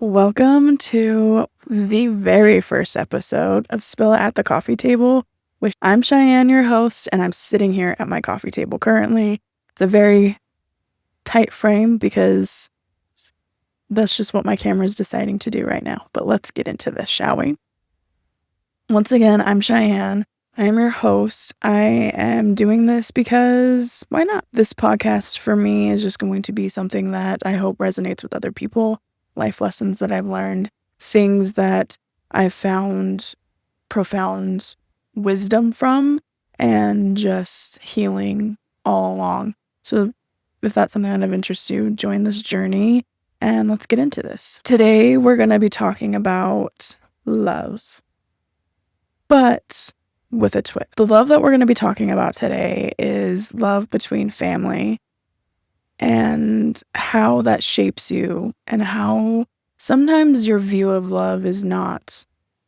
Welcome to the very first episode of Spill It at the Coffee Table, which I'm Cheyenne, your host, and I'm sitting here at my coffee table currently. It's a very tight frame because that's just what my camera is deciding to do right now. But let's get into this, shall we? Once again, I'm Cheyenne. I am your host. I am doing this because why not? This podcast for me is just going to be something that I hope resonates with other people. Life lessons that I've learned, things that I've found profound wisdom from, and just healing all along. So if that's something that of interest to you, join this journey and let's get into this. Today, we're going to be talking about love, but with a twist. The love that we're going to be talking about today is love between family and how that shapes you and how sometimes your view of love is not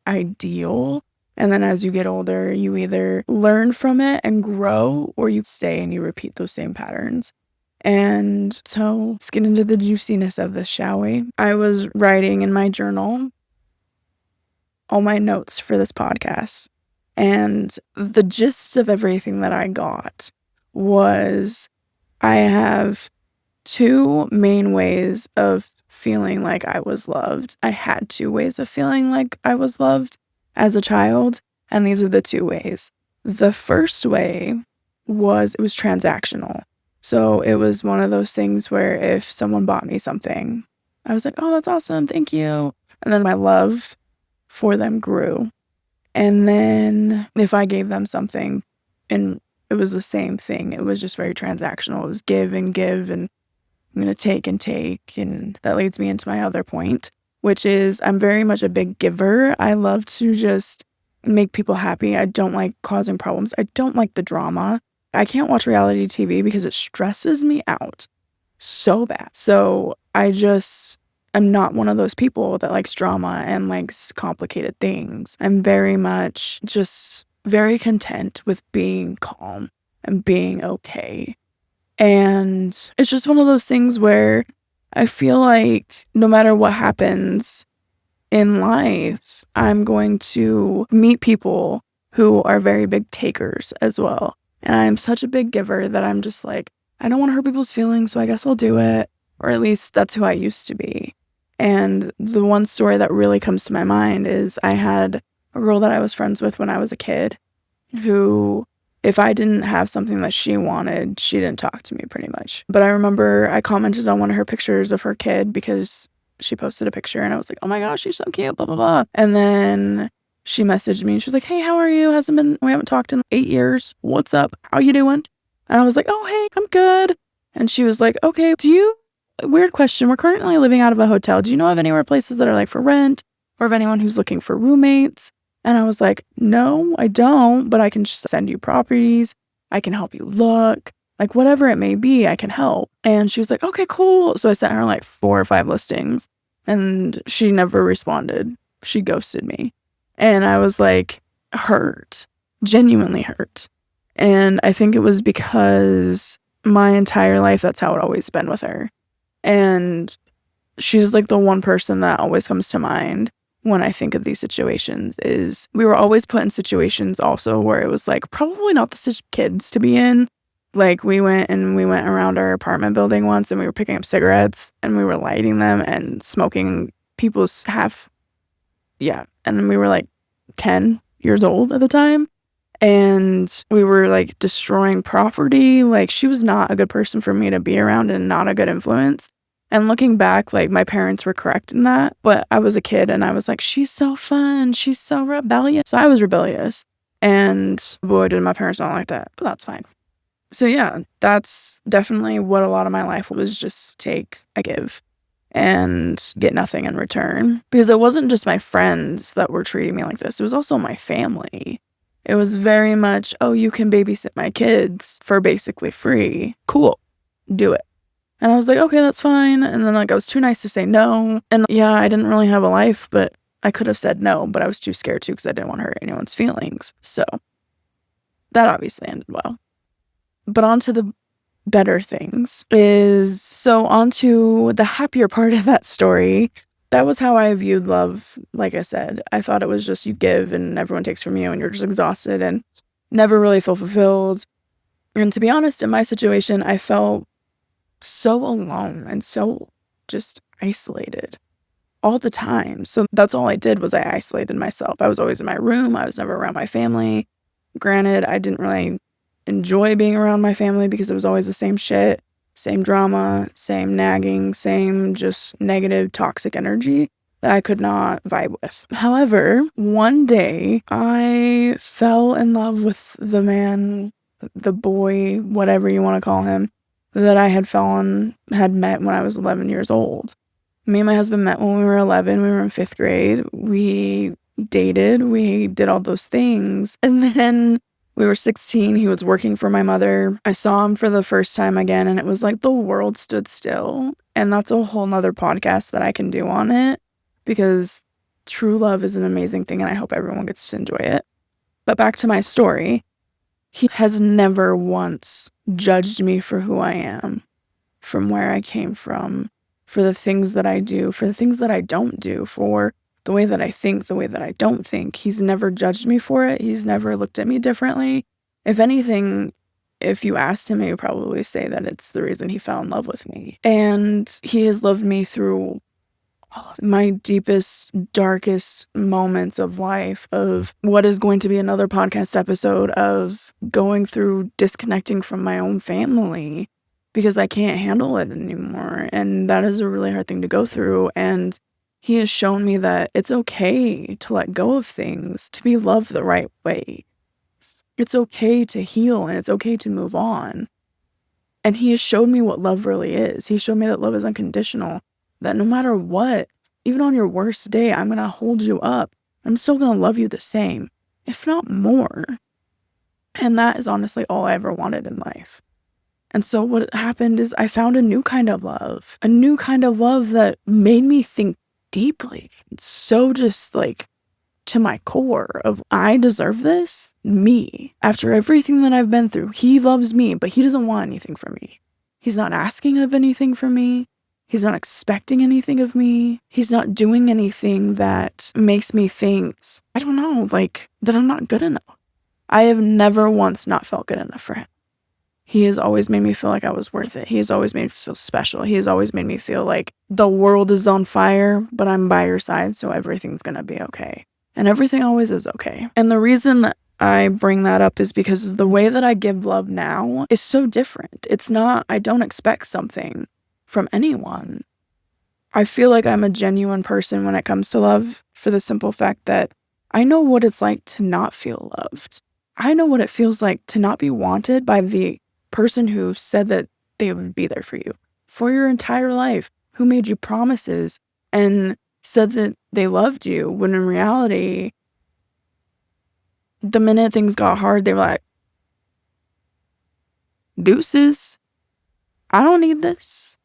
ideal. And then as you get older, you either learn from it and grow, or you stay and you repeat those same patterns. And so let's get into the juiciness of this, shall we? I was writing in my journal all my notes for this podcast. And the gist of everything that I got was I have two main ways of feeling like I was loved. I had two ways of feeling like I was loved as a child, and these are the two ways. The first way was it was transactional. So it was one of those things where if someone bought me something, I was like, oh, that's awesome, thank you. And then my love for them grew. And then if I gave them something, and it was the same thing, it was just very transactional. It was give, and I'm going to take, and that leads me into my other point, which is I'm very much a big giver. I love to just make people happy. I don't like causing problems. I don't like the drama. I can't watch reality TV because it stresses me out so bad. So I'm not one of those people that likes drama and likes complicated things. I'm very much just very content with being calm and being okay. And it's just one of those things where I feel like no matter what happens in life, I'm going to meet people who are very big takers as well. And I'm such a big giver that I'm just like, I don't want to hurt people's feelings, so I guess I'll do it. Or at least that's who I used to be. And the one story that really comes to my mind is I had a girl that I was friends with when I was a kid who, if I didn't have something that she wanted, she didn't talk to me pretty much. But I remember I commented on one of her pictures of her kid because she posted a picture and I was like, oh my gosh, she's so cute, blah, blah, blah. And then she messaged me and she was like, hey, how are you? We haven't talked in 8 years. What's up? How you doing? And I was like, oh, hey, I'm good. And she was like, okay, weird question. We're currently living out of a hotel. Do you know of anywhere places that are like for rent, or of anyone who's looking for roommates? And I was like, no, I don't, but I can just send you properties. I can help you look, like whatever it may be, I can help. And she was like, okay, cool. So I sent her like 4 or 5 listings and she never responded. She ghosted me. And I was like hurt, genuinely hurt. And I think it was because my entire life, that's how it always been with her. And she's like the one person that always comes to mind when I think of these situations. Is we were always put in situations also where it was like probably not the kids to be in. Like we went around our apartment building once and we were picking up cigarettes and we were lighting them and smoking people's and we were like 10 years old at the time. And we were like destroying property. Like she was not a good person for me to be around and not a good influence. And looking back, like my parents were correct in that. But I was a kid and I was like, she's so fun. She's so rebellious. So I was rebellious. And boy, did my parents not like that. But that's fine. So yeah, that's definitely what a lot of my life was, just take, I give, and get nothing in return. Because it wasn't just my friends that were treating me like this. It was also my family. It was very much, oh, you can babysit my kids for basically free. Cool. Do it. And I was like, okay, that's fine. And then like I was too nice to say no. And yeah, I didn't really have a life, but I could have said no, but I was too scared to because I didn't want to hurt anyone's feelings. So that obviously ended well. But on to the better things on to the happier part of that story that was how I viewed love. Like I said, I thought it was just you give and everyone takes from you and you're just exhausted and never really feel fulfilled. And to be honest, in my situation, I felt so alone and so just isolated all the time. So that's all I did was I isolated myself. I was always in my room. I was never around my family. Granted, I didn't really enjoy being around my family because it was always the same shit, same drama, same nagging, same just negative, toxic energy that I could not vibe with. However, one day I fell in love with the man, the boy, whatever you want to call him, that I had met when I was 11 years old. Me and my husband met when we were 11. We were in 5th grade. We dated. We did all those things. And then we were 16. He was working for my mother. I saw him for the first time again, and it was like the world stood still. And that's a whole nother podcast that I can do on it, because true love is an amazing thing, and I hope everyone gets to enjoy it. But back to my story. He has never once judged me for who I am, from where I came from, for the things that I do, for the things that I don't do, for the way that I think, the way that I don't think. He's never judged me for it. He's never looked at me differently. If anything, if you asked him, he would probably say that it's the reason he fell in love with me. And he has loved me through all of my deepest, darkest moments of life, of what is going to be another podcast episode of going through disconnecting from my own family because I can't handle it anymore. And that is a really hard thing to go through. And he has shown me that it's okay to let go of things, to be loved the right way. It's okay to heal and it's okay to move on. And he has showed me what love really is. He showed me that love is unconditional, that no matter what, even on your worst day, I'm going to hold you up. I'm still going to love you the same, if not more. And that is honestly all I ever wanted in life. And so what happened is I found a new kind of love that made me think deeply. So just like to my core of, I deserve this, me. After everything that I've been through, he loves me, but he doesn't want anything from me. He's not asking of anything from me. He's not expecting anything of me. He's not doing anything that makes me think, I don't know, like that I'm not good enough. I have never once not felt good enough for him. He has always made me feel like I was worth it. He has always made me feel special. He has always made me feel like the world is on fire, but I'm by your side, so everything's gonna be okay. And everything always is okay. And the reason that I bring that up is because the way that I give love now is so different. It's not, I don't expect something from anyone. I feel like I'm a genuine person when it comes to love, for the simple fact that I know what it's like to not feel loved. I know what it feels like to not be wanted by the person who said that they would be there for you for your entire life, who made you promises and said that they loved you, when in reality, the minute things got hard, they were like, deuces, I don't need this.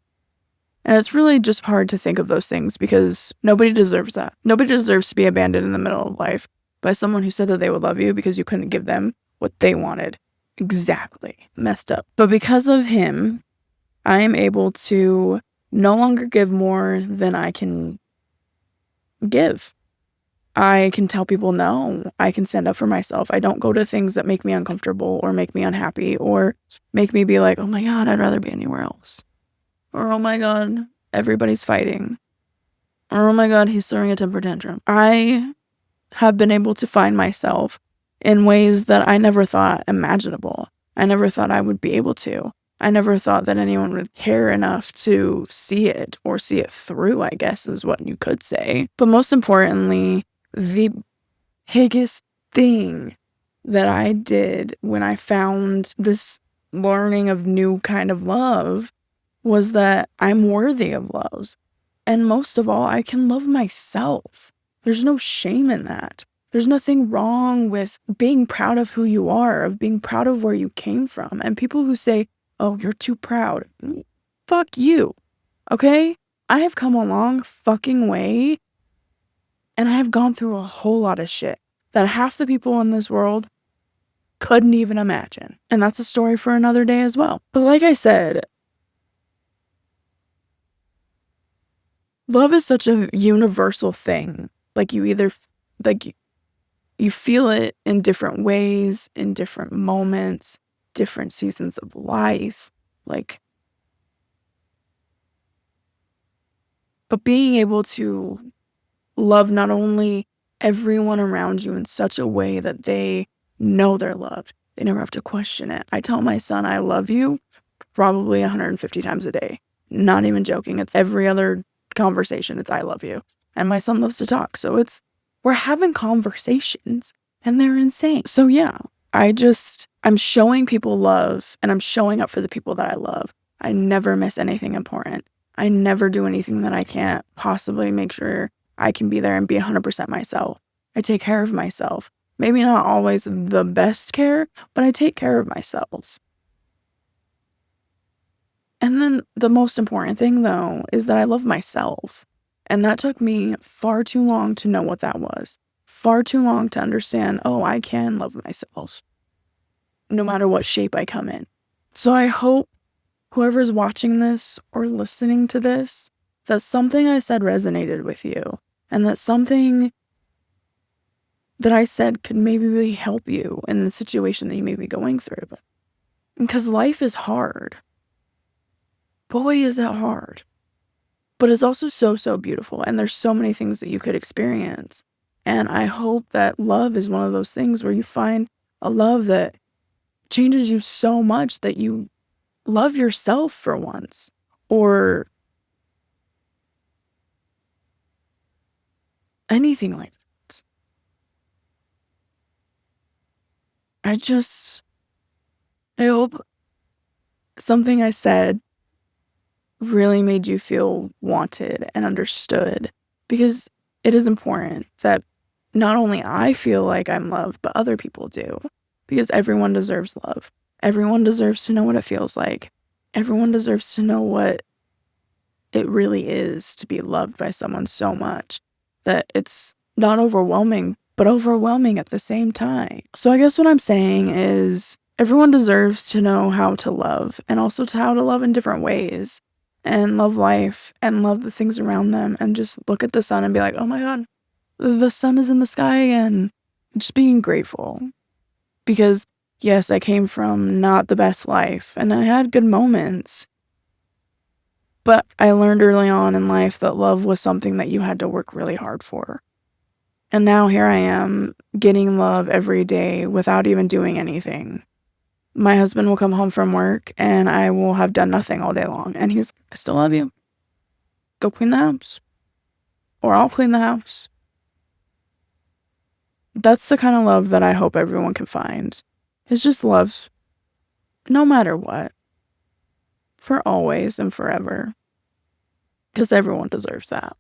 And it's really just hard to think of those things because nobody deserves that. Nobody deserves to be abandoned in the middle of life by someone who said that they would love you because you couldn't give them what they wanted. Exactly. Messed up. But because of him, I am able to no longer give more than I can give. I can tell people no. I can stand up for myself. I don't go to things that make me uncomfortable or make me unhappy or make me be like, oh my God, I'd rather be anywhere else. Or, oh my God, everybody's fighting. Or, oh my God, he's throwing a temper tantrum. I have been able to find myself in ways that I never thought imaginable. I never thought I would be able to. I never thought that anyone would care enough to see it or see it through, I guess is what you could say. But most importantly, the biggest thing that I did when I found this learning of new kind of love was that I'm worthy of love. And most of all, I can love myself. There's no shame in that. There's nothing wrong with being proud of who you are, of being proud of where you came from. And people who say, oh, you're too proud. Fuck you. Okay? I have come a long fucking way, and I have gone through a whole lot of shit that half the people in this world couldn't even imagine. And that's a story for another day as well. But like I said, love is such a universal thing. Like like you feel it in different ways, in different moments, different seasons of life. Like, but being able to love not only everyone around you in such a way that they know they're loved. They never have to question it. I tell my son I love you probably 150 times a day. Not even joking. It's every other conversation. It's I love you. And my son loves to talk. So we're having conversations and they're insane. So yeah, I'm showing people love and I'm showing up for the people that I love. I never miss anything important. I never do anything that I can't possibly make sure I can be there and be 100% myself. I take care of myself. Maybe not always the best care, but I take care of myself. And then the most important thing, though, is that I love myself. And that took me far too long to know what that was. Far too long to understand, oh, I can love myself, no matter what shape I come in. So I hope whoever's watching this or listening to this, that something I said resonated with you, and that something that I said could maybe really help you in the situation that you may be going through. Because life is hard. Boy, is it hard. But it's also so, so beautiful. And there's so many things that you could experience. And I hope that love is one of those things where you find a love that changes you so much that you love yourself for once. Or anything like that. I hope something I said really made you feel wanted and understood, because it is important that not only I feel like I'm loved, but other people do, because everyone deserves love. Everyone deserves to know what it feels like. Everyone deserves to know what it really is to be loved by someone so much that it's not overwhelming, but overwhelming at the same time. So I guess what I'm saying is everyone deserves to know how to love, and also to how to love in different ways, and love life and love the things around them, and just look at the sun and be like, oh my God, the sun is in the sky again. Just being grateful. Because yes, I came from not the best life and I had good moments, but I learned early on in life that love was something that you had to work really hard for. And now here I am getting love every day without even doing anything. My husband will come home from work and I will have done nothing all day long. And he's, I still love you. Go clean the house. Or I'll clean the house. That's the kind of love that I hope everyone can find. It's just love, no matter what. For always and forever. Because everyone deserves that.